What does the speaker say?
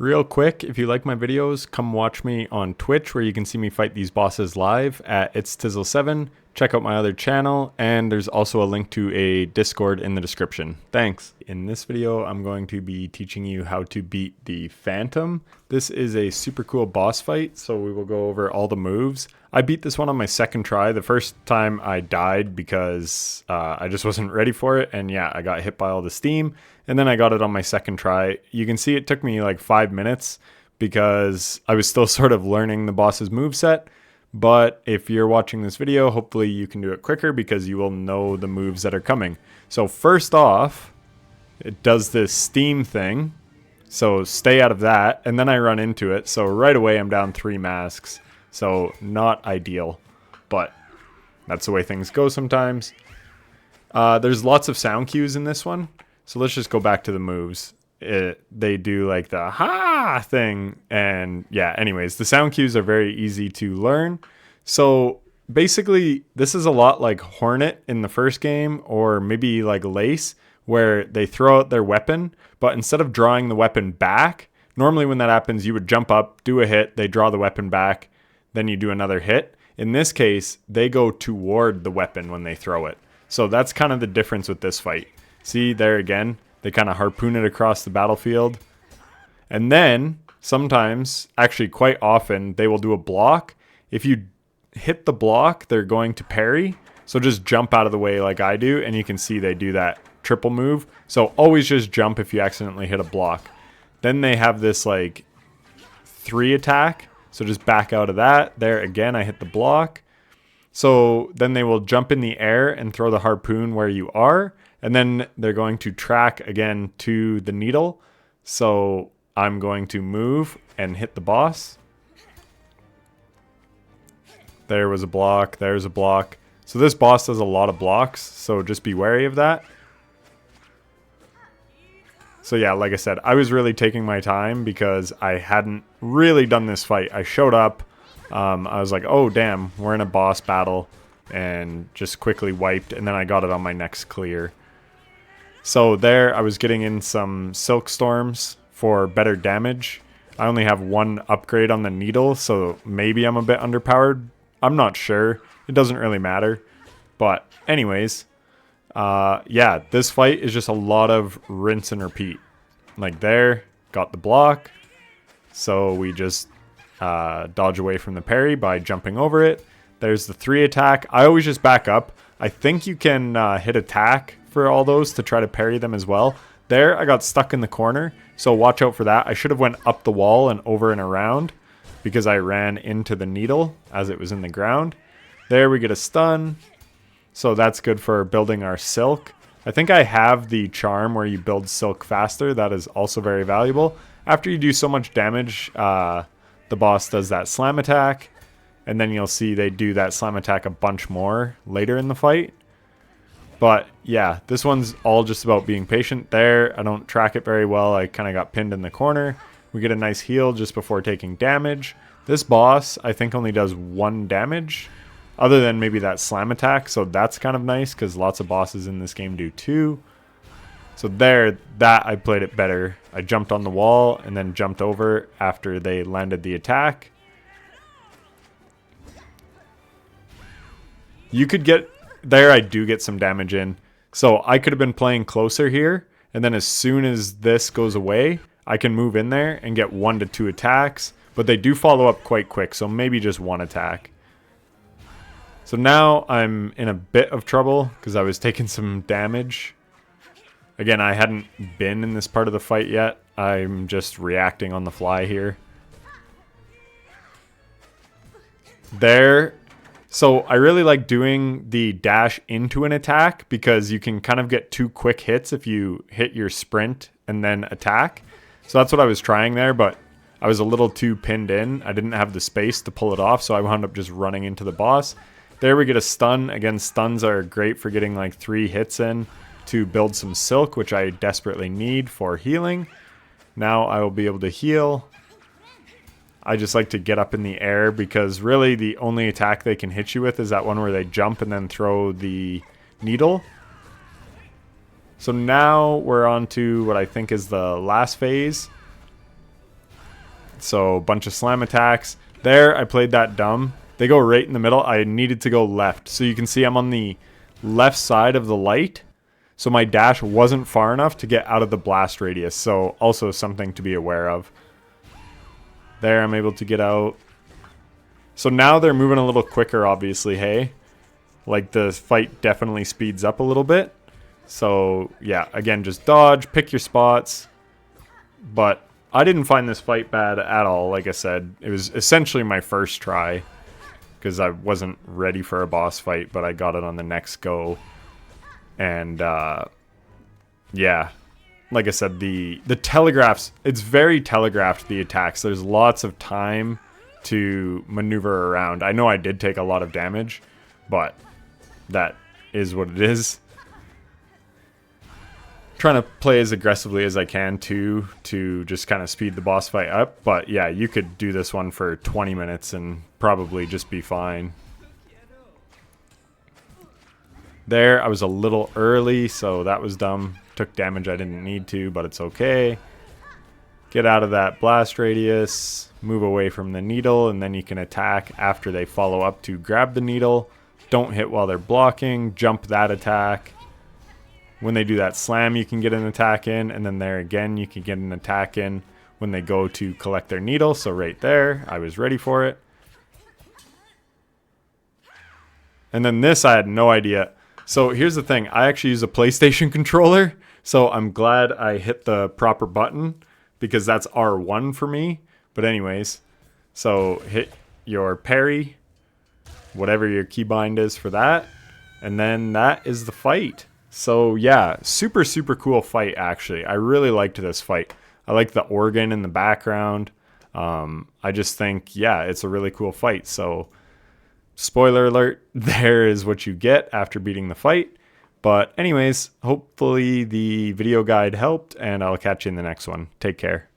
Real quick, if you like my videos, come watch me on Twitch where you can see me fight these bosses live at It's Tizzle7. Check out my other channel, and there's also a link to a Discord in the description. Thanks. In this video, I'm going to be teaching you how to beat the Phantom. This is a super cool boss fight, so we will go over all the moves. I beat this one on my second try. The first time I died because I just wasn't ready for it, and yeah, I got hit by all the steam, and then I got it on my second try. You can see it took me like 5 minutes because I was still sort of learning the boss's moveset. But if you're watching this video, hopefully you can do it quicker because you will know the moves that are coming. So first off, it does this steam thing. So stay out of that. And then I run into it. So right away I'm down 3 masks. So not ideal, but that's the way things go sometimes. There's lots of sound cues in this one. So let's just go back to the moves. They do like the ha thing, and yeah, anyways, the sound cues are very easy to learn. So basically this is a lot like Hornet in the first game, or maybe like Lace, where they throw out their weapon, but instead of drawing the weapon back, normally when that happens you would jump up, do a hit, they draw the weapon back, then you do another hit. In this case, they go toward the weapon when they throw it. So that's kind of the difference with this fight. See there again, they kind of harpoon it across the battlefield. And then sometimes, actually quite often, they will do a block. If you hit the block, they're going to parry. So just jump out of the way like I do, and you can see they do that triple move. So always just jump if you accidentally hit a block. Then they have this like 3 attack. So just back out of that. There again, I hit the block. So then they will jump in the air and throw the harpoon where you are. And then they're going to track again to the needle. So I'm going to move and hit the boss. There was a block. There's a block. So this boss does a lot of blocks. So just be wary of that. So yeah, like I said, I was really taking my time because I hadn't really done this fight. I showed up. I was like, oh, damn, we're in a boss battle. And just quickly wiped. And then I got it on my next clear. So there, I was getting in some Silkstorms for better damage. I only have 1 upgrade on the needle, so maybe I'm a bit underpowered. I'm not sure. It doesn't really matter. But anyways, yeah, this fight is just a lot of rinse and repeat. Like there, got the block. So we just dodge away from the parry by jumping over it. There's the 3 attack. I always just back up. I think you can hit attack for all those to try to parry them as well. There, I got stuck in the corner, so watch out for that. I should have went up the wall and over and around because I ran into the needle as it was in the ground. There, we get a stun, so that's good for building our silk. I think I have the charm where you build silk faster. That is also very valuable. After you do so much damage, the boss does that slam attack, and then you'll see they do that slam attack a bunch more later in the fight. But yeah, this one's all just about being patient. There, I don't track it very well. I kind of got pinned in the corner. We get a nice heal just before taking damage. This boss, I think, only does 1 damage, other than maybe that slam attack. So that's kind of nice because lots of bosses in this game do 2. So there, that I played it better. I jumped on the wall and then jumped over after they landed the attack. You could get... There I do get some damage in. So I could have been playing closer here. And then as soon as this goes away, I can move in there and get 1 to 2 attacks. But they do follow up quite quick. So maybe just 1 attack. So now I'm in a bit of trouble because I was taking some damage. Again, I hadn't been in this part of the fight yet. I'm just reacting on the fly here. There. So I really like doing the dash into an attack because you can kind of get 2 quick hits if you hit your sprint and then attack. So that's what I was trying there, but I was a little too pinned in. I didn't have the space to pull it off, so I wound up just running into the boss. There we get a stun. Again, stuns are great for getting like 3 hits in to build some silk, which I desperately need for healing. Now I will be able to heal. I just like to get up in the air because really the only attack they can hit you with is that one where they jump and then throw the needle. So now we're on to what I think is the last phase. So a bunch of slam attacks. There, I played that dumb. They go right in the middle. I needed to go left. So you can see I'm on the left side of the light. So my dash wasn't far enough to get out of the blast radius. So also something to be aware of. There, I'm able to get out. So now they're moving a little quicker, obviously, hey? Like, the fight definitely speeds up a little bit. So, yeah, again, just dodge, pick your spots. But I didn't find this fight bad at all, like I said. It was essentially my first try, because I wasn't ready for a boss fight, but I got it on the next go. And, yeah, like I said, the telegraphs, it's very telegraphed, the attacks. There's lots of time to maneuver around. I know I did take a lot of damage, but that is what it is. Trying to play as aggressively as I can too, to just kind of speed the boss fight up. But yeah, you could do this one for 20 minutes and probably just be fine. There, I was a little early, so that was dumb. Took damage I didn't need to, but it's okay. Get out of that blast radius, move away from the needle, and then you can attack after they follow up to grab the needle. Don't hit while they're blocking, jump that attack. When they do that slam, you can get an attack in, and then there again, you can get an attack in when they go to collect their needle. So right there, I was ready for it. And then this, I had no idea. So here's the thing, I actually use a PlayStation controller, so I'm glad I hit the proper button, because that's R1 for me. But anyways, so hit your parry, whatever your keybind is for that, and then that is the fight. So yeah, super, super cool fight, actually. I really liked this fight. I like the organ in the background. I just think, yeah, it's a really cool fight. So spoiler alert, there is what you get after beating the fight. But anyways, hopefully the video guide helped, and I'll catch you in the next one. Take care.